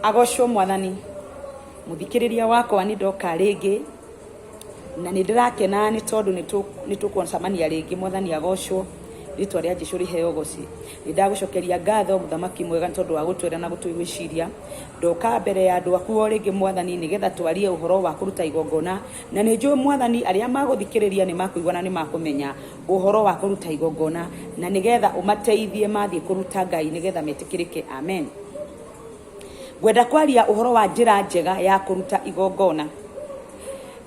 agocwo Mwathani. Muthikiriria wakwa ni ndoka ringi na ni ndirakena ni tondu ni tukwacamania ringi. Mwathani agocwo, ritwa ria Jesũ riheo goci. Ni ndagucokeria ngatho muthamaki mwega tondu wa gutwira na gutwigwiciria. Ndoka mbere ya andu aku o ringi Mwathani nigetha twarie uhoro wa kuruta igongona, na ni njui Mwathani aria maguthikiriria ni makuigua na ni makumenya uhoro wa kuruta igongona, na nigetha umateithie mathie kuruta Ngai nigetha metikirike. Amen. Gwenda kwaria uhoro wa njira njega ya kuruta igongona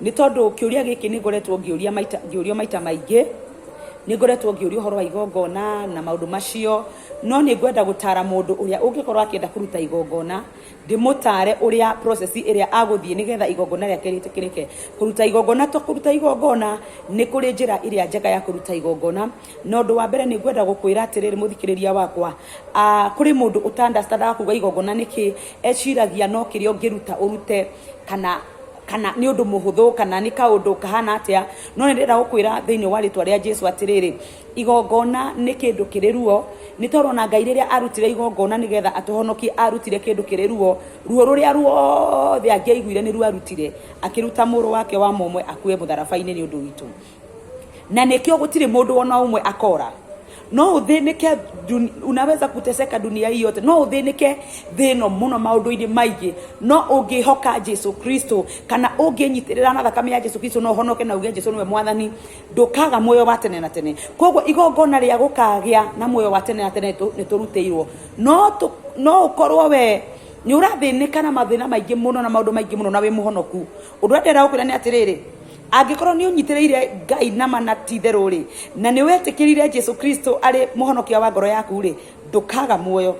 ni tondu kiuria giki ni ngoretwo ngiurio maita maingi. Ni ngoretwo ngiurio uhoro wa igongona na maundu macio, no ni ngwenda gutara mundu uria ungikorwo akienda kuruta igongona, ndimutare uria process iria aguthie nigetha igongona riake ritikirike. Kuruta igongona to kuruta igongona ni kuri njira iria njega ya kuruta igongona. No ndu wa mbere ni ngwenda gukwira atiriri muthikiriria wakwa, kuri mundu utandastandaga kuga igongona niki, eciragia no kirio ngiruta urute kana ni undu muhuthu kana ni kaundu kahana atia. No ni ndenda gukwira thiini wa ritwa ria Jesu atiriri, igongona ni kindu kiriruo. Ni torona Ngai riria arutire igongona nigetha atuhonokie, arutire kindu kiriruo, ruo ruria ruothe angiaiguire ni ruo arutire, akiruta muru wake wa momwe akue mutharabaini ni undu witu. Na nikio gutire mundu wona umwe akora. No uthinike, unaweza kuteseka dunia hii yote, no uthinike thino muno maundu-ini maingi, no ungihoka Jesu Kristo kana unginyitirira na thakame ya Jesu Kristo, no honoke na uge Jesu niwe Mwathani, ndukaga muoyo wa tene na tene. Koguo igongona ria gukagia na muoyo wa tene na tene ni turuteirwo. No ukorwo we ni urathinika na mathina maingi muno na maundu maingi muno na wi muhonoku. Undu ndenda gukwira ni atiriri, angikorwo ni unyitireire Ngai na manatitheru ri, na ni wetikirire Jesu Kristo ari muhonokia wa ngoro yaku ri, ndukaga muoyo.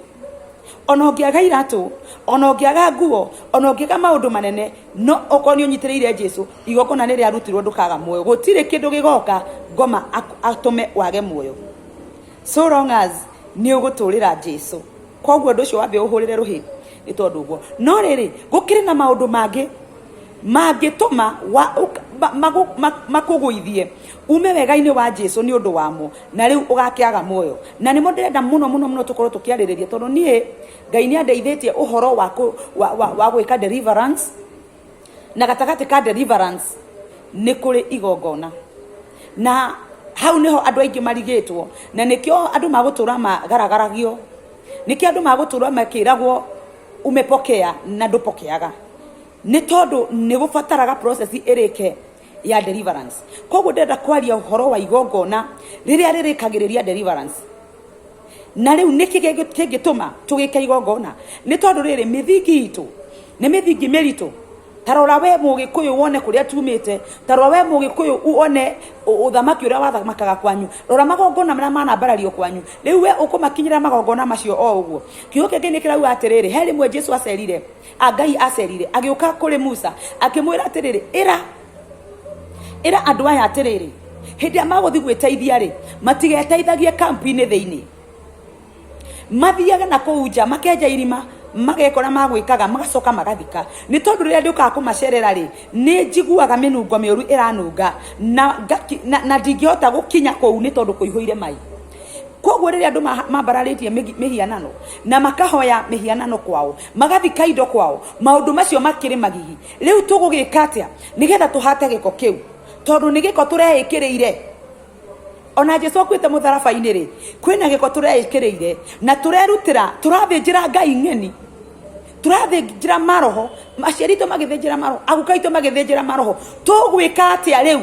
Ona ungiaga iratu, ona ungiaga nguo, ona ungiaga maundu manene, no ukorwo ni unyitireire Jesu, igongona ni ria rutirwo, ndukaga muoyo. Gutire kindu gigoka ngoma atume wage muoyo, so long as ni uguturira Jesu. Koguo ndu ucio wambe uhurire ruhi ni tondu guo. No riri gukire na maundu mangituma makuguithie ume wega-ini wa Jesu ni undu wamo, na riu ugakiaga muoyo. Na nimo ndirenda muno tukorwo tukiaririria, tondu nie Ngai ni andeithitie uhoro wa gwika deliverance, na gatagati ka deliverance ni kuri igongona. Na hau niho andu aingi marigitwo, na nikio andu magutura magaragaragio, nikio andu magutura makiragwo umepokea na ndupokeaga, ni tondu ni gubataraga process irike ya deliverance. Koguo ndenda kwaria uhoro wa igongona riria ririkagiriria deliverance. Na riu niki kingituma tugike igongona, ni tondu riri mithingi itu ni mithingi miritu. Tarora we mugikuyu wone kuria tumite, tarora we mugikuyu uone uthamaki uria wathamakaga kwanyu, rora magongona maria manambarario kwanyu. Riu we ukumakinyira magongona macio o uguo. Kiugo kingi ni kirauga atiriri, he rimwe Jesu acerire, Ngai acerire agiuka kuri Musa akimwira atiriri, ira andu aya atiriri, hindi amaguthi gwiteithia ri, matigeteithagie kampu-ini thiini, mathiaga na kuunja makenja irima magekora magwikaga magacoka magathika. Ni tondu riria ndiukaga kumacerera ri, ni njiguaga minungo miuru iranunga na ndingihota gukinya kuu ni tondu kuihuire mai. Koguo riria andu mambararitie mihianano na makahoya mihianano kwao, magathika indo kwao, maundu macio makiri magihi. Riu tugugika atia nigetha tuhate giko kiu, tondu ni giko turehikiriire. Ona Jesu akwite mutharabaini ri, kwina giko turehikiriire na turerutira, turathinjira Ngai ng'eni, turathinjira maroho, aciarito magithinjira maroho, agukaito magithinjira maroho. Tugwika atia riu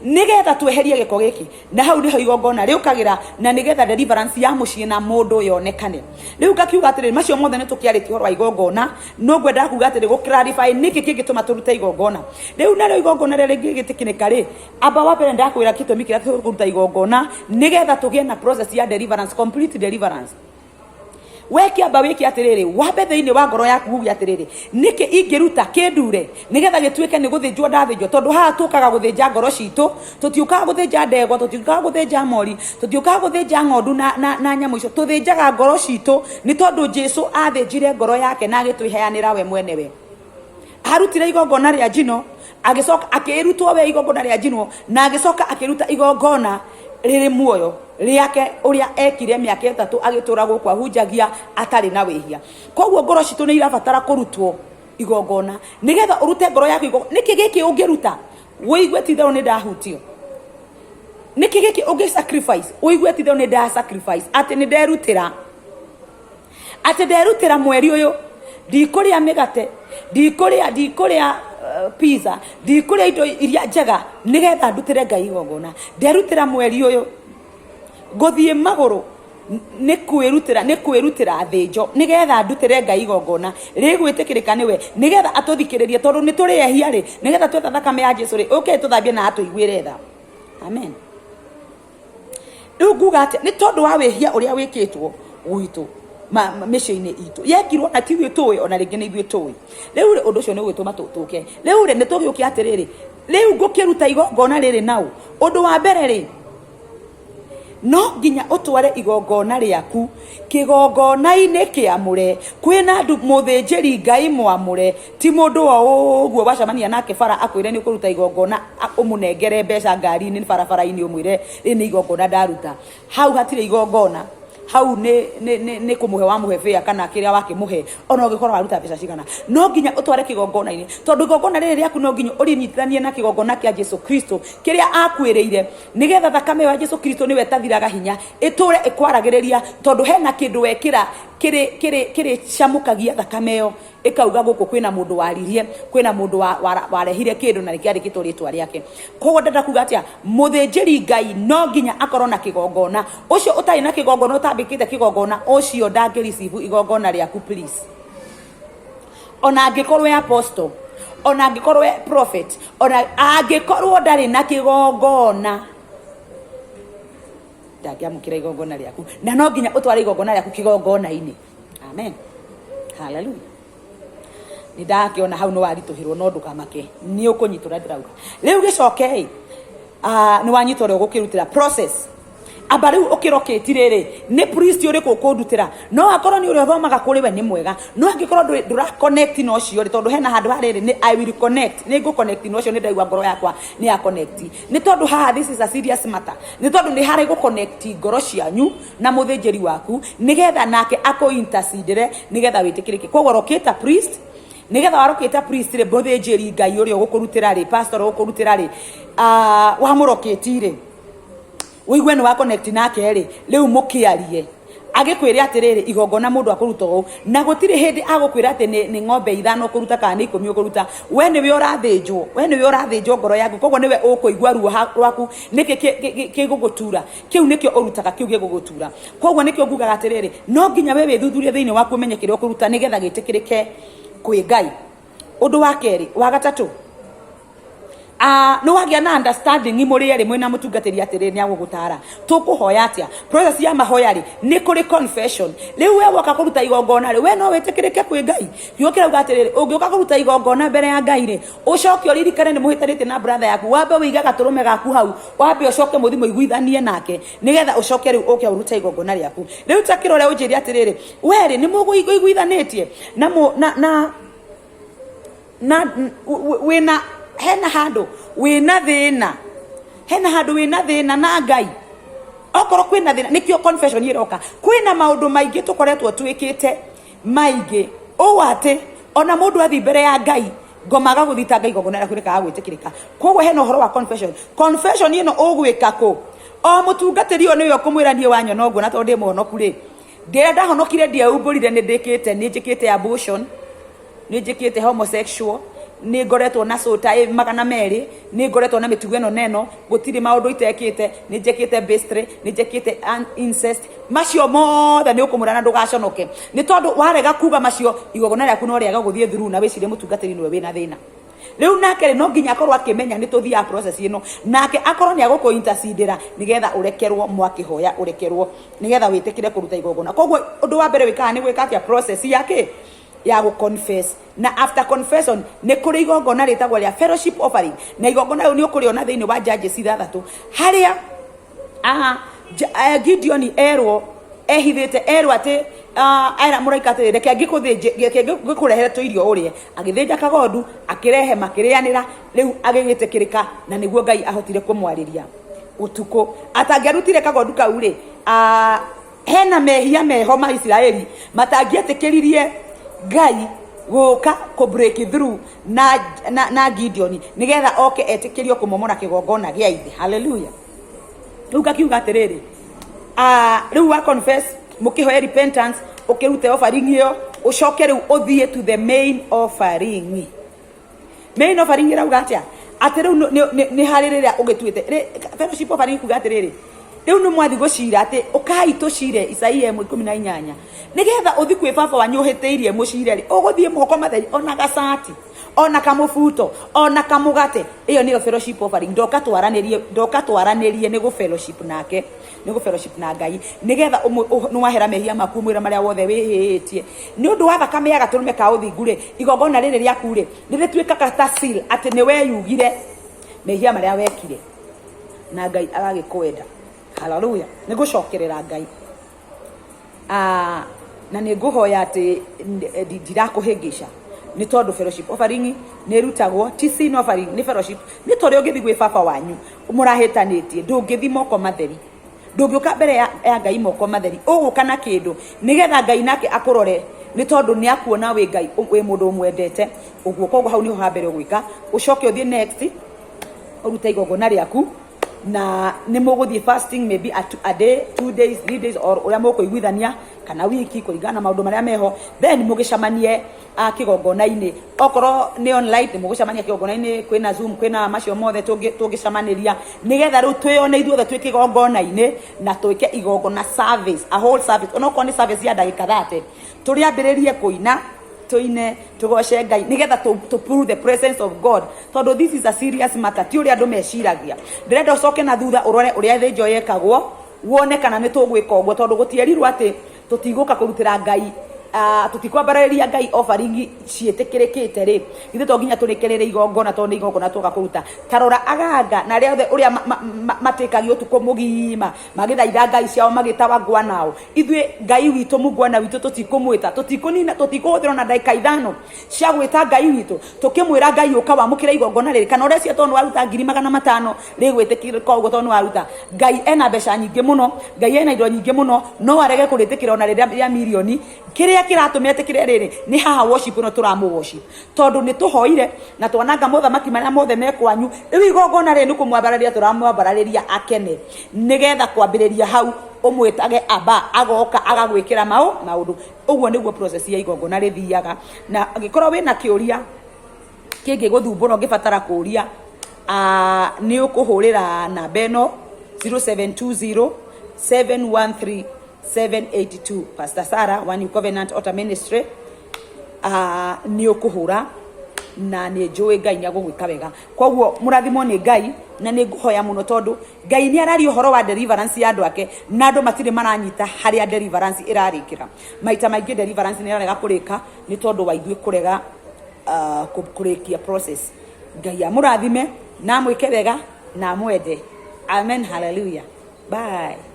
nigetha tweherie giko giki? Na hau niho igongona riukagira, na nigetha deliverance ya mucii na mundu yonekane. Riu ngakiuga atiriri, macio mothe nitukiaritie horo wa igongona, no ngwenda kuuga atiri gu clarify niki kingituma turute igongona. Riu nario igongona riria gigitikinika ri, amba wa mbere ndakwira gitumi kiria turuta igongona nigetha tugie na process ya deliverance, complete deliverance. Weki amba wiki atiriri, wambe thiini wa ngoro yaku uge atiriri, niki ingiruta kindure nigetha gituike ni guthinjwo ndathinjwo. Tondu haha tukaga guthinja ngoro citu, tutiukaga guthinja ndegwa, tutiukaga guthinja mori, tutiukaga guthinja ng'ondu na nyamu icio, tuthinjaga ngoro citu. Ni tondu Jesu athinjire ngoro yake na agitwiheanira we mwenewe. Arutire igongona ria njino, agicoka akirutwo we igongona ria njino, na agicoka akiruta igongona riri muoyo riake uria ekire miaka 3 agitura gukwa hunjagia atari na wihia. Koguo ngoro citu ni irabatara kurutwo igongona nigetha urute ngoro yaku igongona. Niki giki ungiruta wiigwe ti thero ni ndahutio, niki giki ungi sacrifice wiigwe ti thero ni nda sacrifice ati ni nderutira, ati nderutira mweri uyu ndikuria migate, ndikuria pizza, ndikuria indo iria njega nigetha ndutire Ngai igongona. Nderutira mweri uyu guthie maguru ni kwirutira thinjo nigetha ndutire Ngai igongona rigwitikirika niwe nigetha atuthikiririe tondu ni turi ehia ri nigetha twetha thakame ya Jesu ri uke tuthambie na atuiguire tha. Amen. Riu nguga ati ni tondu wa wehia uria wikitwo gwitu mĩciĩ-inĩ itũ yekirwo na tiwe tũĩ ona rĩngĩ nĩ ithuĩ tũĩ. Rĩu rĩ ũndũ ũcio nĩ ũgwĩtũma tũke. Rĩu rĩ nĩ tũgĩũkia atĩrĩrĩ, rĩu ngũkĩruta igongona rĩrĩ naũ. Ũndũ wa mbere rĩ, no nginya ũtware igongona rĩaku kĩgongona-inĩ kĩamũre. Kwĩna mũthĩnjĩri Ngai mwamũre, ti mũndũ o ũguo wacemania nake bara akwĩre nĩ ũkũruta igongona ũmũnengere mbeca ngari-inĩ barabara-inĩ ũmwĩre rĩ nĩ igongona ndaruta. Hau hatirĩ igongona, hau ne kumuhe wa muhe fea kana kiria wake muhe ona ugikorwo waruta mbeca cigana. No nginya utware kigongona-ini tondu igongona riri riaku no nginya urinitithanie na kigongona kia Jesu Kristo kiria akwiriire nigetha thakame ya Jesu Kristo niwe tathiraga hinya iture ikwaragiriria tondu hena kindu wekira kiri camukagia thakame yo ikauga guku kwina mundu waririe, kwina mundu warehire kindu na rikiandikitwo ritwa riake. Koguo ndenda kuga atia muthinjiri Ngai no nginya akorwo na kigongona. Ucio utari na kigongona utambikite kigongona ucio ndangi receive igongona riaku please. Ona angikorwo apostle, ona angikorwo prophet, ona angikorwo ndari na kigongona ndagiamukira igongona riaku, na no nginya utware igongona riaku kigongona-ini. Amen. Hallelujah. Nidakiona hau no warituhirwo no ndukamake ni ukunyitura ndirauga riu gicoke ni wanyitwo ro gukirutira process aba riu ukiroketi riri ni priest uri kukundutira no akorwo ni uri othomaga kuri we ni mwega no angikorwo ndura connect no cio ri tondu hena handu hariri ni I will connect ni go connect no cio ni ndaigua ngoro yakwa ni ya connect ni tondu ha this is a serious matter ni tondu ni hari go connect ngoro cianyu na muthinjiri waku nigetha nake ako intercede nigetha witikirike koguo roketa priest nigetha waroketa priest ri muthinjiri Ngai uri gukurutira ri pastor gukurutira ri wamuroketi ri uigwe ni wa connect nake ri riu mukiarie agikwire atiriri igongona mundu akuruta u na gutire hindi agukwira ati ni ng'ombe ithano kuruta kana 10 ukuruta we ni we urathinjwo ngoro yaku koguo ni we ukuigwa ruo rwaku niki kigugutura kiu nikio urutaga kiu gigugutura koguo nikio ngugaga atiriri no nginya we withuthurie thiini waku umenye kire ukuruta nigetha gitikirike kwi Ngai. Undu wa keri wa gatatu no wagia na understanding imuri eri mwena mutungatiri atiri ni agugutara tukuhoya atia process ya mahoya ri ni kuri confession riu we woka kuruta igongona ri we no wetikirike kwi Ngai yokira ugatiri ungioka kuruta igongona mbere ya Ngai ri ucoke uririkane ni muhitanite na brother yaku wambe wiga gaturume gaku hau wambe ucoke muthimo iguithanie nake nigetha ucoke riu uke uruta igongona riaku riu takirore unjiri atiriri we ri ni muguiguithanitie na wina hena handu wina thina na Ngai okoro kwina thina nikio confession iroka kwina maundu maingi tukoretwo twikite maingi o ati ona mundu athi mbere ya Ngai ngomaga guthita Ngai gogona ra kwirika agwitikirika koguo hena uhoro wa confession ino ugwika ku o mutungatiri oni yo kumwira nie wanyo no ngona to ndi muhonoku ri ndenda honokire ndia umburire ni ndikite ni njikite abortion ni njikite homosexual ni ngoretwo na sota magana meri ni ngoretwo na mitugo eno neno gutiri maundu itekite ni njekite bastry ni njekite incest macio mothe ni ukumurana ndugaconoke ni tondu warega kuga macio igogona ryaku no ryaga guthie through na wicire mutungatiri niwe wina thina riu nake no nginya akorwo akimenya ni tuthia process ino nake akorwo ni aguko intercedera nigetha urekerwo mwakihoya urekerwo nigetha witikire kuruta igogona koguo undu wa mbere wikaga ni gwika atia process yake ya go confess na after confession ni kuri igongona ritagwo ria fellowship offering na igongona ni ukuriona thiini wa Judges 6 haria Gideon ehithite ati aira muraika ati reke ngikurehere to irio urie agithinja kagondu akirehe makirianira riu agigitikirika na niguo Ngai ahotire kumwariria utuko atangerutire kagondu kau ri hena mehia meho ma Israeli matangiatikiririe Ngai guka ko break through na Gideon nigetha oke etikirio kumomora kigongona gia ithe. Hallelujah. Ruka kiuga atiriri riu wa confess mukihoya repentance ukirute offering iyo ucoke riu uthie to the main offering. Main offering irauga atia ati riu ni haririria ugituite fellowship offering kuga atiriri riu no mwathi gucira ati ukai tucire Isaia 1:18 nigetha uthi kwi baba wanyu hiteirie mucire ri uguthie muhoko matheri ona gacati ona kamufuto ona kamugate iyo niyo fellowship offering ndoka twaranirie ni gu fellowship nake ni gu fellowship na Ngai nigetha nwahera mehia maku mwira maria wothe wihitie ni undu wa thakame ya gaturume ka uthingure igongona riri riaku ri nirituika kata seal ati ni we yugire mehia maria wekire na Ngai agagikwenda. Hallelujah. Nigucokerera Ngai na niguhoya ati ndirakuhingisha ni tondu fellowship offering ni rutagwo ti sin offering ni fellowship ni tori ugithi gwi baba wanyu murahitanitie ndungithi moko matheri ndungiuka mbere ya Ngai moko matheri uguka na kindu nigetha Ngai nake akurore ni tondu ni akuona wi Ngai wi mundu mwendete uguo koguo hau niho hambere gwika ucoke uthie next urute igongona riaku na ni muguthie fasting maybe a day 2 days 3 days or uria mukuiguithania kana wiki kuringana maundu maria meho then mugicamanie kigongona-ini okoro ni online mugicamania kigongona-ini kwina Zoom kwina macio mothe tungicamaniria nigetha riu twiyone ithuothe twi kigongona-ini na twike igongona service a whole service onoko ni service ya ndagika 30 turiambiririe kuina tuine tugoce Ngai nigetha to prove the presence of God tondu this is a serious matter ti uria andu meciragia ndirenda ucoke na thutha urore uria thinjo yekagwo wone kana ni tugwika uguo tondu gutierirwo ati tutiguka kurutira Ngai tutikwambararia Ngai offering cietikirikite ri ithe to nginya turikerere igongona tondu igongona tuga kuruta tarora aganga na ria uria matikagi utuko mugima magithaitha Ngai ciao magitawa ngwanao ithuĩ Ngai witu mugwana witu tutikumwita tutikunina tutikuhuthira na ndaika ithano cia gwita Ngai witu tukimwira Ngai uka wamukira igongona riri kana uria cia tondu waruta 500 rigwitikira uguo tondu waruta Ngai ena mbeca nyingi muno Ngai ena indo nyingi muno no arege kuritikira ona riria milioni kiria kiratume etikire riri ni haha worship no turamu worship tondu ni tuhoire na twananga muthamaki maria mothe mekwanyu riu igongona ri ni kumwambararia turamwambarariria akene nigetha kwambiriria hau umwitage aba agoka agagwikira maundu uguo niguo process ya igongona rithiaga na angikorwo wina kiuria kingi guthumbura ngibatara kuria ni ukuhurira namba eno 0720 713 782 Pastor Sarah One New Covenant Altar Ministry ni ukuhura na ni njui Ngai nya gugwika wega koguo murathimo ni Ngai na ni nguhoya muno tondu Ngai ni arari uhoro wa deliverance ya andu ake na andu matire maranyita haria deliverance irarikira maita maingi deliverance ni irarega kurika ni tondu wa ithui kurega kurikia process Ngai amurathime na mwike wega na mwende amen. Hallelujah. Bye.